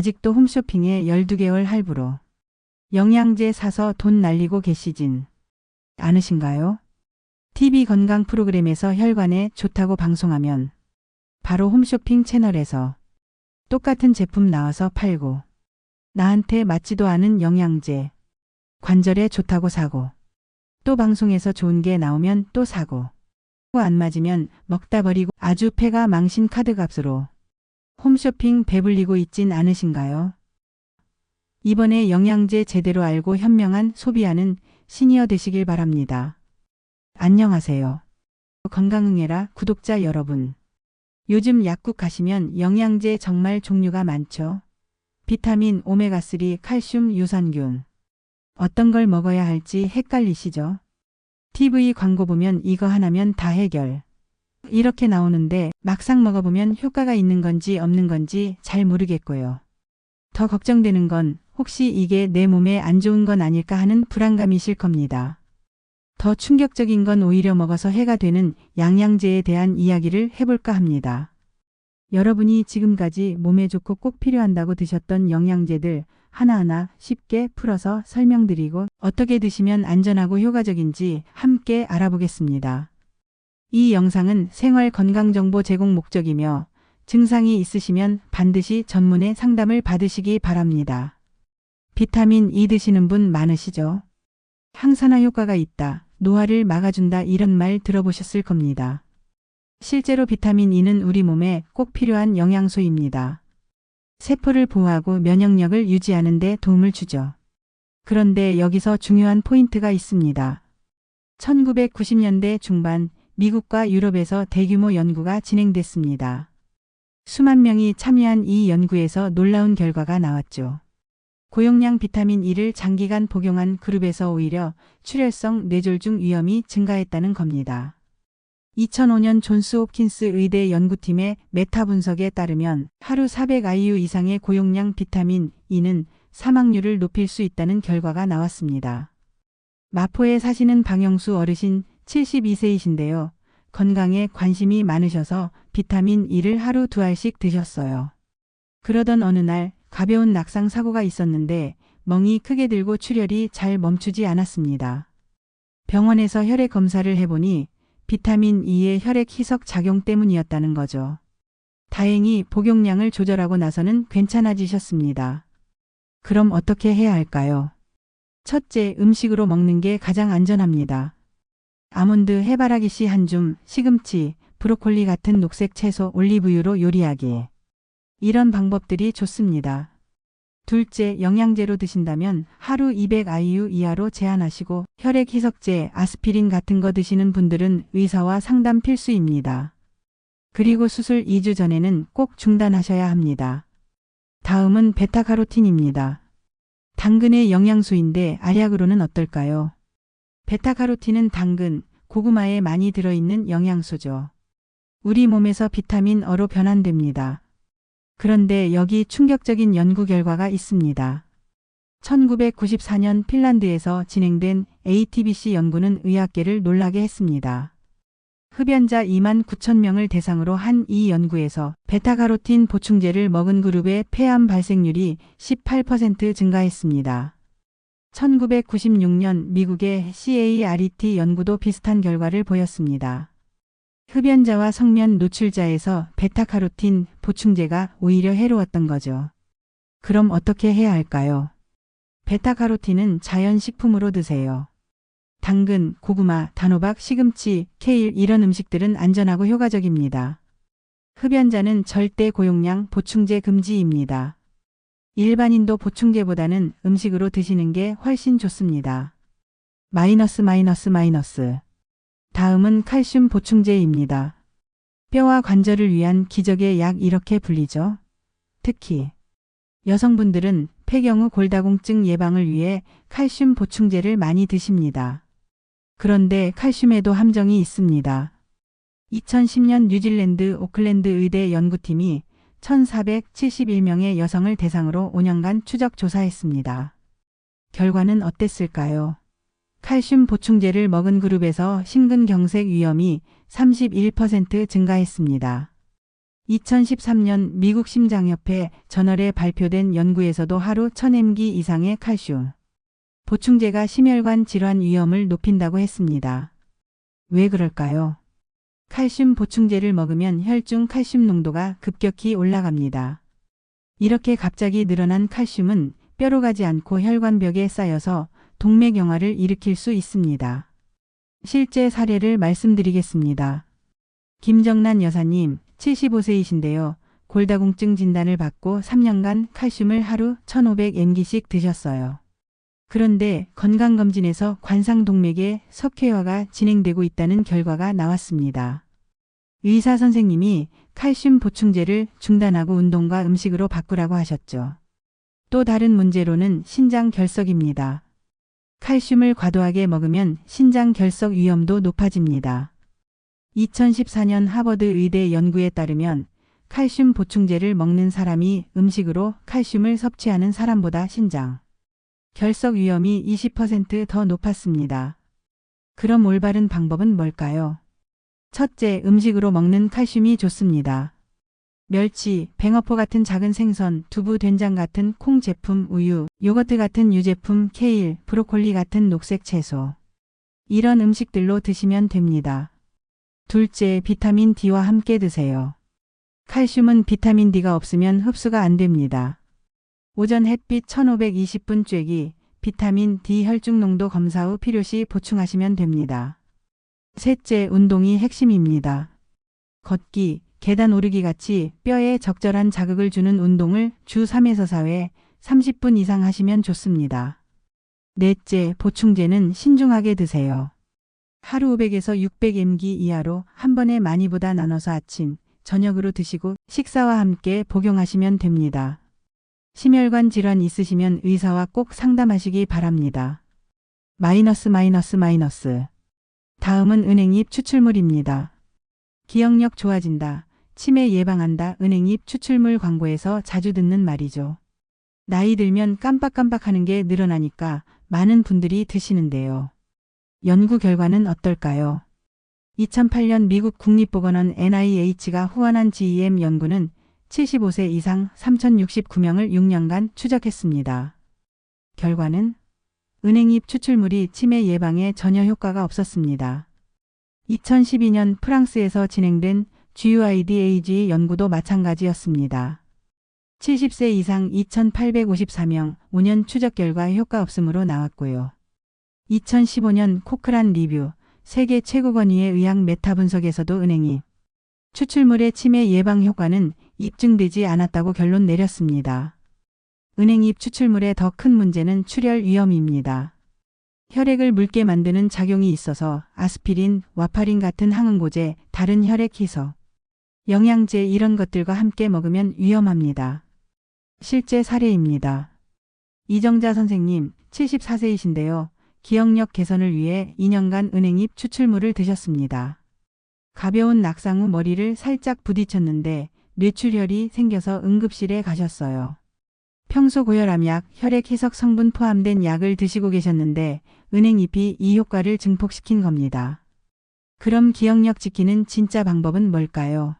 아직도 홈쇼핑에 12개월 할부로 영양제 사서 돈 날리고 계시진 않으신가요? TV 건강 프로그램에서 혈관에 좋다고 방송하면 바로 홈쇼핑 채널에서 똑같은 제품 나와서 팔고 나한테 맞지도 않은 영양제, 관절에 좋다고 사고 또 방송에서 좋은 게 나오면 또 사고 안 맞으면 먹다 버리고 아주 폐가 망신 카드값으로 홈쇼핑 배불리고 있진 않으신가요? 이번에 영양제 제대로 알고 현명한 소비하는 시니어 되시길 바랍니다. 안녕하세요. 건강응애라 구독자 여러분. 요즘 약국 가시면 영양제 정말 종류가 많죠. 비타민, 오메가3, 칼슘, 유산균. 어떤 걸 먹어야 할지 헷갈리시죠? TV 광고 보면 이거 하나면 다 해결. 이렇게 나오는데 막상 먹어보면 효과가 있는 건지 없는 건지 잘 모르겠고요. 더 걱정되는 건 혹시 이게 내 몸에 안 좋은 건 아닐까 하는 불안감이실 겁니다. 더 충격적인 건 오히려 먹어서 해가 되는 양양제에 대한 이야기를 해볼까 합니다. 여러분이 지금까지 몸에 좋고 꼭 필요한다고 드셨던 영양제들 하나하나 쉽게 풀어서 설명드리고 어떻게 드시면 안전하고 효과적인지 함께 알아보겠습니다. 이 영상은 생활 건강정보 제공 목적이며 증상이 있으시면 반드시 전문의 상담을 받으시기 바랍니다. 비타민 E 드시는 분 많으시죠? 항산화 효과가 있다, 노화를 막아준다 이런 말 들어보셨을 겁니다. 실제로 비타민 E는 우리 몸에 꼭 필요한 영양소입니다. 세포를 보호하고 면역력을 유지하는 데 도움을 주죠. 그런데 여기서 중요한 포인트가 있습니다. 1990년대 중반 미국과 유럽에서 대규모 연구가 진행됐습니다. 수만 명이 참여한 이 연구에서 놀라운 결과가 나왔죠. 고용량 비타민 E를 장기간 복용한 그룹에서 오히려 출혈성 뇌졸중 위험이 증가했다는 겁니다. 2005년 존스 홉킨스 의대 연구팀의 메타 분석에 따르면 하루 400 IU 이상의 고용량 비타민 E는 사망률을 높일 수 있다는 결과가 나왔습니다. 마포에 사시는 방영수 어르신 72세이신데요. 건강에 관심이 많으셔서 비타민 E를 하루 2알씩 드셨어요. 그러던 어느 날 가벼운 낙상 사고가 있었는데 멍이 크게 들고 출혈이 잘 멈추지 않았습니다. 병원에서 혈액 검사를 해보니 비타민 E의 혈액 희석 작용 때문이었다는 거죠. 다행히 복용량을 조절하고 나서는 괜찮아지셨습니다. 그럼 어떻게 해야 할까요? 첫째, 음식으로 먹는 게 가장 안전합니다. 아몬드, 해바라기 씨 한 줌, 시금치, 브로콜리 같은 녹색 채소, 올리브유로 요리하기. 이런 방법들이 좋습니다. 둘째, 영양제로 드신다면 하루 200 IU 이하로 제한하시고 혈액 희석제, 아스피린 같은 거 드시는 분들은 의사와 상담 필수입니다. 그리고 수술 2주 전에는 꼭 중단하셔야 합니다. 다음은 베타카로틴입니다. 당근의 영양소인데 알약으로는 어떨까요? 베타카로틴은 당근, 고구마에 많이 들어있는 영양소죠. 우리 몸에서 비타민 O로 변환됩니다. 그런데 여기 충격적인 연구 결과가 있습니다. 1994년 핀란드에서 진행된 ATBC 연구는 의학계를 놀라게 했습니다. 흡연자 2만 9천 명을 대상으로 한 이 연구에서 베타카로틴 보충제를 먹은 그룹의 폐암 발생률이 18% 증가했습니다. 1996년 미국의 CARET 연구도 비슷한 결과를 보였습니다. 흡연자와 성면 노출자에서 베타카로틴 보충제가 오히려 해로웠던 거죠. 그럼 어떻게 해야 할까요? 베타카로틴은 자연식품으로 드세요. 당근, 고구마, 단호박, 시금치, 케일 이런 음식들은 안전하고 효과적입니다. 흡연자는 절대 고용량 보충제 금지입니다. 일반인도 보충제보다는 음식으로 드시는 게 훨씬 좋습니다. 마이너스. 다음은 칼슘 보충제입니다. 뼈와 관절을 위한 기적의 약 이렇게 불리죠. 특히 여성분들은 폐경후 골다공증 예방을 위해 칼슘 보충제를 많이 드십니다. 그런데 칼슘에도 함정이 있습니다. 2010년 뉴질랜드 오클랜드 의대 연구팀이 1,471명의 여성을 대상으로 5년간 추적 조사했습니다. 결과는 어땠을까요? 칼슘 보충제를 먹은 그룹에서 심근경색 위험이 31% 증가했습니다. 2013년 미국 심장협회 저널에 발표된 연구에서도 하루 1000mg 이상의 칼슘 보충제가 심혈관 질환 위험을 높인다고 했습니다. 왜 그럴까요? 칼슘 보충제를 먹으면 혈중 칼슘 농도가 급격히 올라갑니다. 이렇게 갑자기 늘어난 칼슘은 뼈로 가지 않고 혈관벽에 쌓여서 동맥경화를 일으킬 수 있습니다. 실제 사례를 말씀드리겠습니다. 김정란 여사님 75세이신데요. 골다공증 진단을 받고 3년간 칼슘을 하루 1500mg씩 드셨어요. 그런데 건강검진에서 관상동맥에 석회화가 진행되고 있다는 결과가 나왔습니다. 의사 선생님이 칼슘 보충제를 중단하고 운동과 음식으로 바꾸라고 하셨죠. 또 다른 문제로는 신장 결석입니다. 칼슘을 과도하게 먹으면 신장 결석 위험도 높아집니다. 2014년 하버드 의대 연구에 따르면 칼슘 보충제를 먹는 사람이 음식으로 칼슘을 섭취하는 사람보다 신장 결석 위험이 20% 더 높았습니다. 그럼 올바른 방법은 뭘까요? 첫째, 음식으로 먹는 칼슘이 좋습니다. 멸치, 뱅어포 같은 작은 생선, 두부, 된장 같은 콩 제품, 우유, 요거트 같은 유제품, 케일, 브로콜리 같은 녹색 채소. 이런 음식들로 드시면 됩니다. 둘째, 비타민 D와 함께 드세요. 칼슘은 비타민 D가 없으면 흡수가 안 됩니다. 오전 햇빛 1520분 쬐기, 비타민 D 혈중 농도 검사 후 필요시 보충하시면 됩니다. 셋째, 운동이 핵심입니다. 걷기, 계단 오르기 같이 뼈에 적절한 자극을 주는 운동을 주 3에서 4회 30분 이상 하시면 좋습니다. 넷째, 보충제는 신중하게 드세요. 하루 500에서 600mg 이하로 한 번에 많이보다 나눠서 아침, 저녁으로 드시고 식사와 함께 복용하시면 됩니다. 심혈관 질환 있으시면 의사와 꼭 상담하시기 바랍니다. 마이너스. 다음은 은행잎 추출물입니다. 기억력 좋아진다, 치매 예방한다, 은행잎 추출물 광고에서 자주 듣는 말이죠. 나이 들면 깜빡깜빡하는 게 늘어나니까 많은 분들이 드시는데요. 연구 결과는 어떨까요? 2008년 미국 국립보건원 NIH가 후원한 GEM 연구는 75세 이상 3069명을 6년간 추적했습니다. 결과는 은행잎 추출물이 치매 예방에 전혀 효과가 없었습니다. 2012년 프랑스에서 진행된 GUIDAG 연구도 마찬가지였습니다. 70세 이상 2854명 5년 추적 결과 효과 없음으로 나왔고요. 2015년 코크란 리뷰 세계 최고 권위의 의학 메타 분석에서도 은행잎 추출물의 치매 예방 효과는 입증되지 않았다고 결론 내렸습니다. 은행잎 추출물의 더 큰 문제는 출혈 위험입니다. 혈액을 묽게 만드는 작용이 있어서 아스피린, 와파린 같은 항응고제, 다른 혈액 희석, 영양제 이런 것들과 함께 먹으면 위험합니다. 실제 사례입니다. 이정자 선생님 74세이신데요. 기억력 개선을 위해 2년간 은행잎 추출물을 드셨습니다. 가벼운 낙상 후 머리를 살짝 부딪혔는데 뇌출혈이 생겨서 응급실에 가셨어요. 평소 고혈압약, 혈액 희석 성분 포함된 약을 드시고 계셨는데 은행잎이 이 효과를 증폭시킨 겁니다. 그럼 기억력 지키는 진짜 방법은 뭘까요?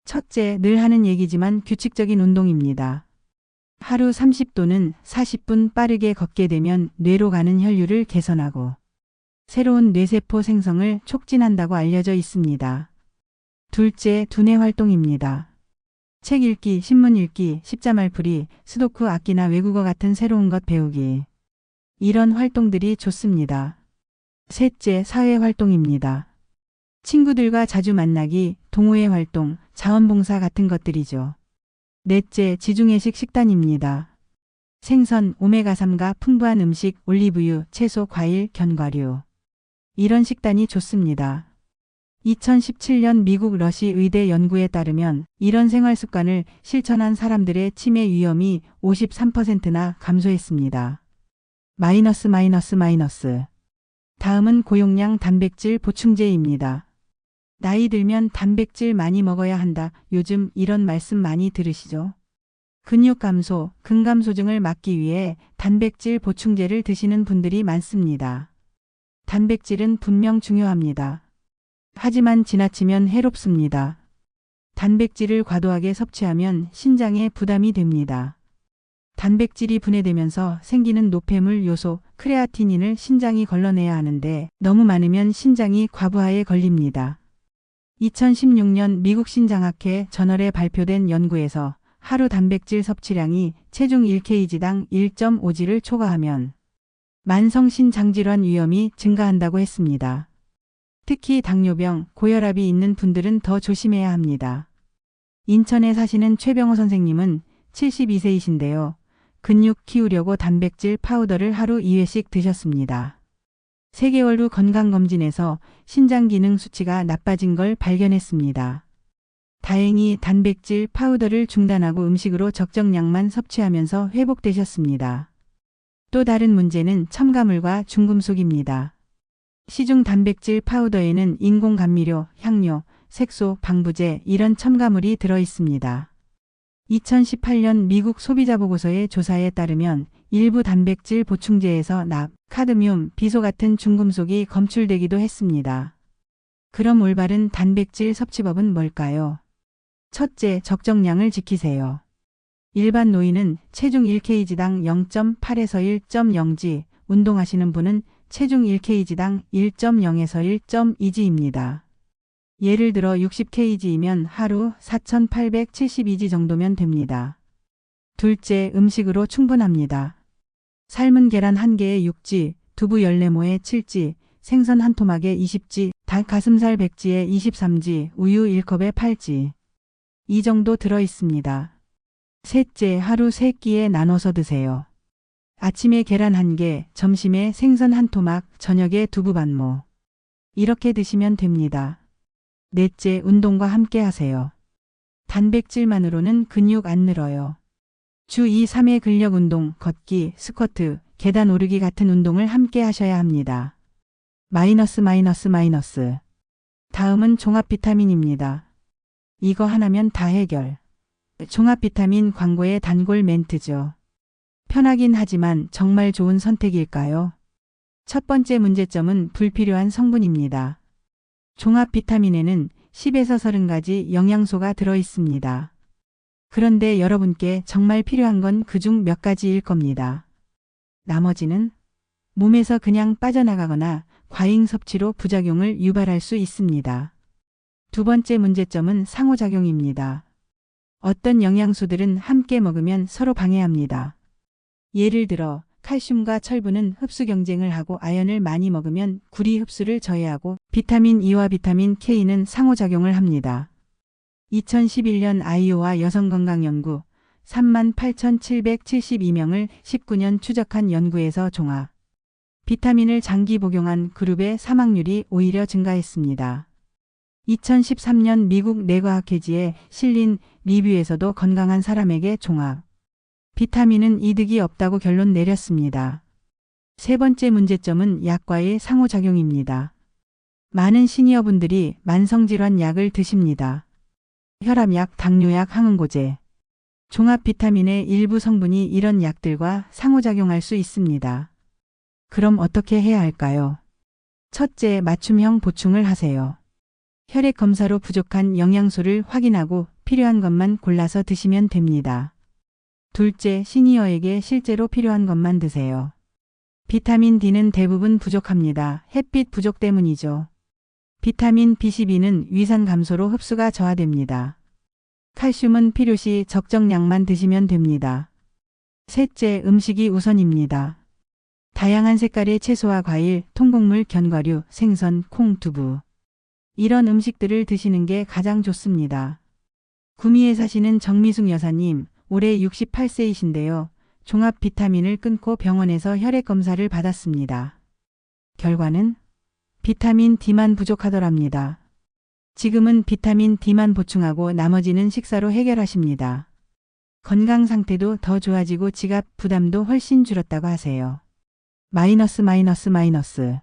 첫째, 늘 하는 얘기지만 규칙적인 운동입니다. 하루 30 또는 40분 빠르게 걷게 되면 뇌로 가는 혈류를 개선하고 새로운 뇌세포 생성을 촉진한다고 알려져 있습니다. 둘째, 두뇌 활동입니다. 책 읽기, 신문 읽기, 십자말풀이, 스도쿠 악기나 외국어 같은 새로운 것 배우기. 이런 활동들이 좋습니다. 셋째, 사회 활동입니다. 친구들과 자주 만나기, 동호회 활동, 자원봉사 같은 것들이죠. 넷째, 지중해식 식단입니다. 생선, 오메가3가 풍부한 음식, 올리브유, 채소, 과일, 견과류. 이런 식단이 좋습니다. 2017년 미국 러시 의대 연구에 따르면 이런 생활 습관을 실천한 사람들의 치매 위험이 53%나 감소했습니다. 마이너스. 다음은 고용량 단백질 보충제입니다. 나이 들면 단백질 많이 먹어야 한다. 요즘 이런 말씀 많이 들으시죠? 근육 감소, 근감소증을 막기 위해 단백질 보충제를 드시는 분들이 많습니다. 단백질은 분명 중요합니다. 하지만 지나치면 해롭습니다. 단백질을 과도하게 섭취하면 신장에 부담이 됩니다. 단백질이 분해되면서 생기는 노폐물 요소 크레아티닌을 신장이 걸러내야 하는데 너무 많으면 신장이 과부하에 걸립니다. 2016년 미국 신장학회 저널에 발표된 연구에서 하루 단백질 섭취량이 체중 1kg당 1.5g를 초과하면 만성 신장질환 위험이 증가한다고 했습니다. 특히 당뇨병, 고혈압이 있는 분들은 더 조심해야 합니다. 인천에 사시는 최병호 선생님은 72세이신데요. 근육 키우려고 단백질 파우더를 하루 2회씩 드셨습니다. 3개월 후 건강검진에서 신장 기능 수치가 나빠진 걸 발견했습니다. 다행히 단백질 파우더를 중단하고 음식으로 적정량만 섭취하면서 회복되셨습니다. 또 다른 문제는 첨가물과 중금속입니다. 시중 단백질 파우더에는 인공 감미료, 향료, 색소, 방부제 이런 첨가물이 들어 있습니다. 2018년 미국 소비자 보고서의 조사에 따르면 일부 단백질 보충제에서 납, 카드뮴, 비소 같은 중금속이 검출되기도 했습니다. 그럼 올바른 단백질 섭취법은 뭘까요? 첫째, 적정량을 지키세요. 일반 노인은 체중 1kg당 0.8에서 1.0g, 운동하시는 분은 체중 1kg당 1.0에서 1.2g입니다. 예를 들어 60kg이면 하루 4,872g 정도면 됩니다. 둘째, 음식으로 충분합니다. 삶은 계란 1개에 6g, 두부 14모에 7g, 생선 1토막에 20g, 닭 가슴살 100g에 23g, 우유 1컵에 8g. 이 정도 들어 있습니다. 셋째, 하루 3끼에 나눠서 드세요. 아침에 계란 1개, 점심에 생선 1토막, 저녁에 두부 반모. 이렇게 드시면 됩니다. 넷째, 운동과 함께 하세요. 단백질만으로는 근육 안 늘어요. 주 2, 3회 근력 운동, 걷기, 스쿼트, 계단 오르기 같은 운동을 함께 하셔야 합니다. 마이너스. 다음은 종합 비타민입니다. 이거 하나면 다 해결. 종합 비타민 광고의 단골 멘트죠. 편하긴 하지만 정말 좋은 선택일까요? 첫 번째 문제점은 불필요한 성분입니다. 종합 비타민에는 10에서 30가지 영양소가 들어 있습니다. 그런데 여러분께 정말 필요한 건 그중 몇 가지일 겁니다. 나머지는 몸에서 그냥 빠져나가거나 과잉 섭취로 부작용을 유발할 수 있습니다. 두 번째 문제점은 상호작용입니다. 어떤 영양소들은 함께 먹으면 서로 방해합니다. 예를 들어 칼슘과 철분은 흡수 경쟁을 하고 아연을 많이 먹으면 구리 흡수를 저해하고 비타민 E와 비타민 K는 상호작용을 합니다. 2011년 아이오와 여성건강연구 38,772명을 19년 추적한 연구에서 종합 비타민을 장기 복용한 그룹의 사망률이 오히려 증가했습니다. 2013년 미국 뇌과학회지에 실린 리뷰에서도 건강한 사람에게 종합 비타민은 이득이 없다고 결론 내렸습니다. 세 번째 문제점은 약과의 상호작용입니다. 많은 시니어분들이 만성질환 약을 드십니다. 혈압약, 당뇨약, 항응고제. 종합 비타민의 일부 성분이 이런 약들과 상호작용할 수 있습니다. 그럼 어떻게 해야 할까요? 첫째, 맞춤형 보충을 하세요. 혈액 검사로 부족한 영양소를 확인하고 필요한 것만 골라서 드시면 됩니다. 둘째, 시니어에게 실제로 필요한 것만 드세요. 비타민 D는 대부분 부족합니다. 햇빛 부족 때문이죠. 비타민 B12는 위산 감소로 흡수가 저하됩니다. 칼슘은 필요시 적정량만 드시면 됩니다. 셋째, 음식이 우선입니다. 다양한 색깔의 채소와 과일, 통곡물, 견과류, 생선, 콩, 두부. 이런 음식들을 드시는 게 가장 좋습니다. 구미에 사시는 정미숙 여사님, 올해 68세이신데요. 종합 비타민을 끊고 병원에서 혈액 검사를 받았습니다. 결과는 비타민 D만 부족하더랍니다. 지금은 비타민 D만 보충하고 나머지는 식사로 해결하십니다. 건강 상태도 더 좋아지고 지갑 부담도 훨씬 줄었다고 하세요. 마이너스.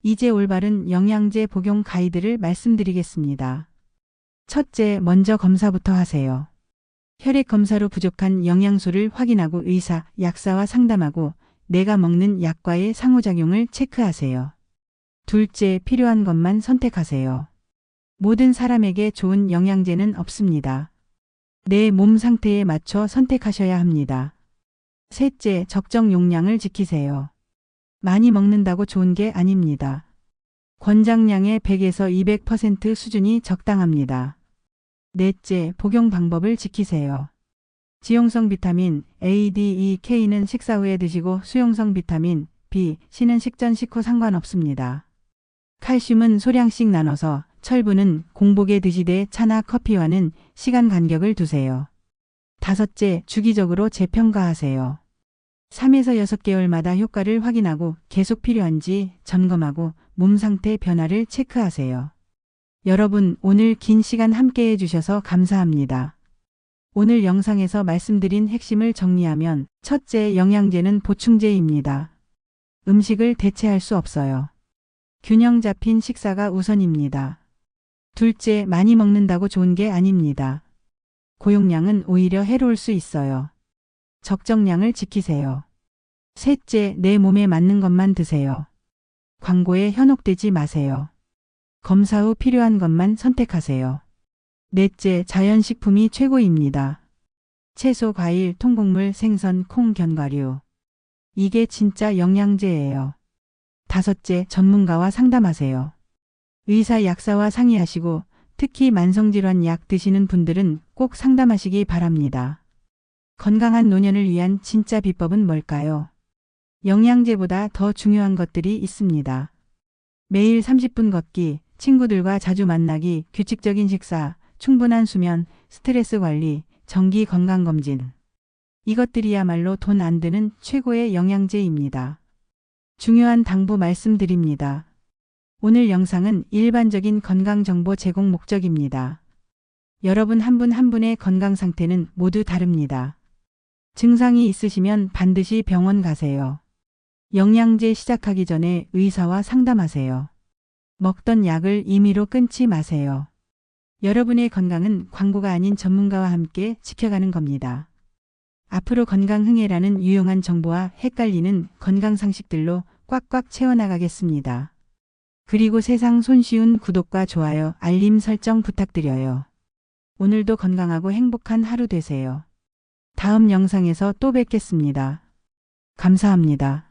이제 올바른 영양제 복용 가이드를 말씀드리겠습니다. 첫째, 먼저 검사부터 하세요. 혈액 검사로 부족한 영양소를 확인하고 의사, 약사와 상담하고 내가 먹는 약과의 상호작용을 체크하세요. 둘째, 필요한 것만 선택하세요. 모든 사람에게 좋은 영양제는 없습니다. 내 몸 상태에 맞춰 선택하셔야 합니다. 셋째, 적정 용량을 지키세요. 많이 먹는다고 좋은 게 아닙니다. 권장량의 100에서 200% 수준이 적당합니다. 넷째, 복용 방법을 지키세요. 지용성 비타민 A, D, E, K는 식사 후에 드시고 수용성 비타민 B, C는 식전 식후 상관없습니다. 칼슘은 소량씩 나눠서, 철분은 공복에 드시되 차나 커피와는 시간 간격을 두세요. 다섯째, 주기적으로 재평가하세요. 3에서 6개월마다 효과를 확인하고 계속 필요한지 점검하고 몸 상태 변화를 체크하세요. 여러분, 오늘 긴 시간 함께 해주셔서 감사합니다. 오늘 영상에서 말씀드린 핵심을 정리하면, 첫째, 영양제는 보충제입니다. 음식을 대체할 수 없어요. 균형 잡힌 식사가 우선입니다. 둘째, 많이 먹는다고 좋은 게 아닙니다. 고용량은 오히려 해로울 수 있어요. 적정량을 지키세요. 셋째, 내 몸에 맞는 것만 드세요. 광고에 현혹되지 마세요. 검사 후 필요한 것만 선택하세요. 넷째, 자연식품이 최고입니다. 채소, 과일, 통곡물, 생선, 콩, 견과류. 이게 진짜 영양제예요. 다섯째, 전문가와 상담하세요. 의사, 약사와 상의하시고 특히 만성질환 약 드시는 분들은 꼭 상담하시기 바랍니다. 건강한 노년을 위한 진짜 비법은 뭘까요? 영양제보다 더 중요한 것들이 있습니다. 매일 30분 걷기, 친구들과 자주 만나기, 규칙적인 식사, 충분한 수면, 스트레스 관리, 정기 건강검진. 이것들이야말로 돈 안 드는 최고의 영양제입니다. 중요한 당부 말씀드립니다. 오늘 영상은 일반적인 건강정보 제공 목적입니다. 여러분 한 분 한 분의 건강 상태는 모두 다릅니다. 증상이 있으시면 반드시 병원 가세요. 영양제 시작하기 전에 의사와 상담하세요. 먹던 약을 임의로 끊지 마세요. 여러분의 건강은 광고가 아닌 전문가와 함께 지켜가는 겁니다. 앞으로 건강흥해라는 유용한 정보와 헷갈리는 건강 상식들로 꽉꽉 채워나가겠습니다. 그리고 세상 손쉬운 구독과 좋아요, 알림 설정 부탁드려요. 오늘도 건강하고 행복한 하루 되세요. 다음 영상에서 또 뵙겠습니다. 감사합니다.